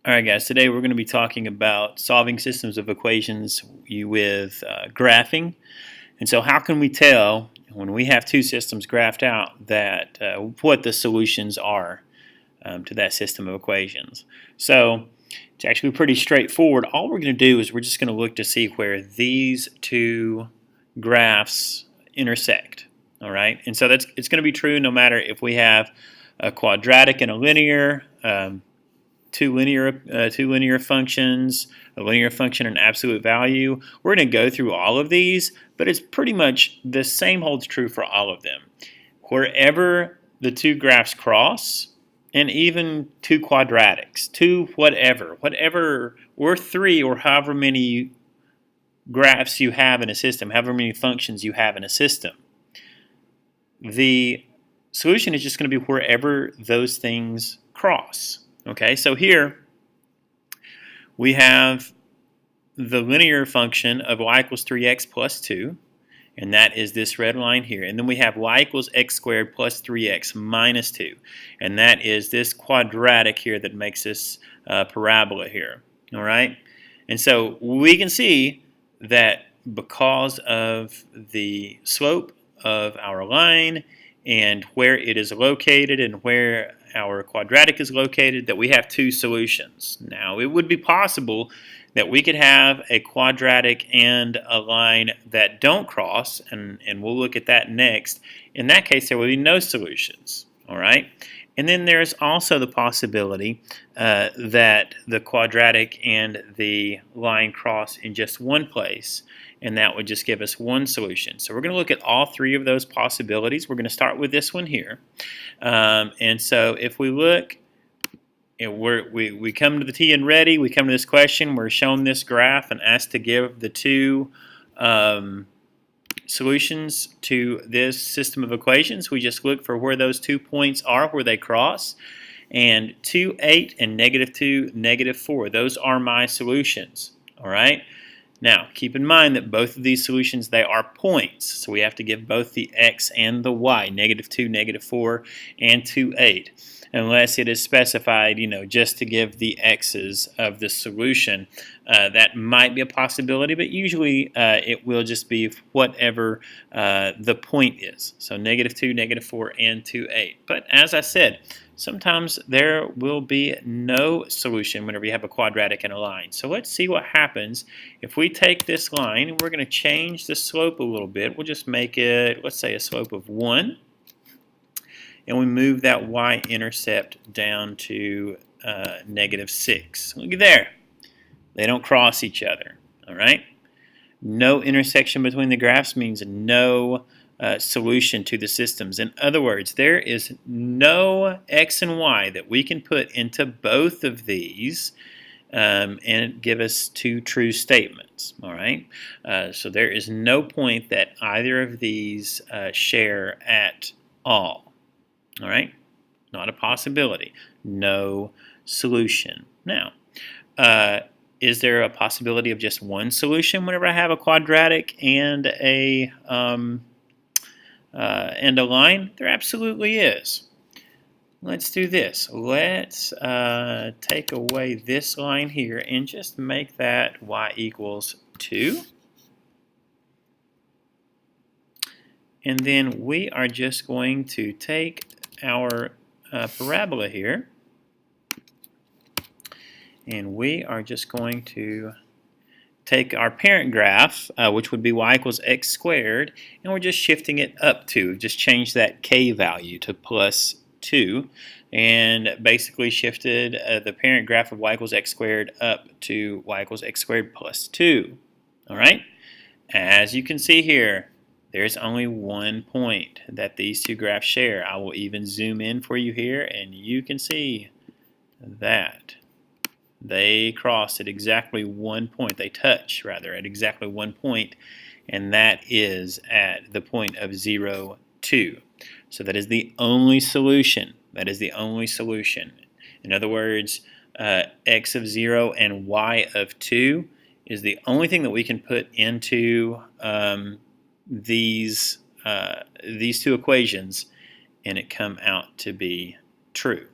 All right, guys, today we're going to be talking about solving systems of equations with graphing. And so how can we tell when we have two systems graphed out that what the solutions are to that system of equations? So it's actually pretty straightforward. All we're going to do is we're just going to look to see where these two graphs intersect. All right, and so it's going to be true no matter if we have a quadratic and a linear, two linear functions, a linear function and absolute value. We're going to go through all of these, but it's pretty much the same holds true for all of them. Wherever the two graphs cross, and even two quadratics, two whatever, or three, or however many graphs you have in a system, however many functions you have in a system, the solution is just going to be wherever those things cross. Okay, so here we have the linear function of y equals 3x plus 2, and that is this red line here. And then we have y equals x squared plus 3x minus 2, and that is this quadratic here that makes this parabola here. All right, and so we can see that because of the slope of our line and where it is located and where our quadratic is located, that we have two solutions. Now, it would be possible that we could have a quadratic and a line that don't cross, and we'll look at that next. In that case, there will be no solutions. All right? And then there's also the possibility that the quadratic and the line cross in just one place, and that would just give us one solution. So we're going to look at all three of those possibilities. We're going to start with this one here. And so if we look, we come to the T and ready, we come to this question, we're shown this graph and asked to give the two solutions to this system of equations. We just look for where those 2 points are, where they cross. And 2, 8, and negative 2, negative 4, those are my solutions. All right? Now, keep in mind that both of these solutions, they are points. So we have to give both the x and the y, negative 2, negative 4, and 2, 8. Unless it is specified, just to give the x's of the solution. That might be a possibility, but usually it will just be whatever the point is. So negative 2, negative 4, and 2, 8. But as I said, sometimes there will be no solution whenever you have a quadratic and a line. So let's see what happens if we take this line and we're going to change the slope a little bit. We'll just make it, let's say, a slope of 1. And we move that y-intercept down to negative 6. Look at there. They don't cross each other. All right? No intersection between the graphs means no solution to the systems. In other words, there is no x and y that we can put into both of these and give us two true statements. All right? So there is no point that either of these share at all. All right? Not a possibility. No solution. Now, is there a possibility of just one solution whenever I have a quadratic and a line? There absolutely is. Let's do this. Let's take away this line here and just make that y equals 2. And then we are just going to take our parabola here, and we are just going to take our parent graph, which would be y equals x squared, and we're just shifting it up 2. Just change that k value to plus 2, and basically shifted the parent graph of y equals x squared up to y equals x squared plus 2. All right? As you can see here, there's only one point that these two graphs share. I will even zoom in for you here, and you can see that they cross at exactly one point. They touch, rather, at exactly one point, and that is at the point of 0, 2. So that is the only solution. That is the only solution. In other words, x of 0 and y of 2 is the only thing that we can put into these two equations and it come out to be true.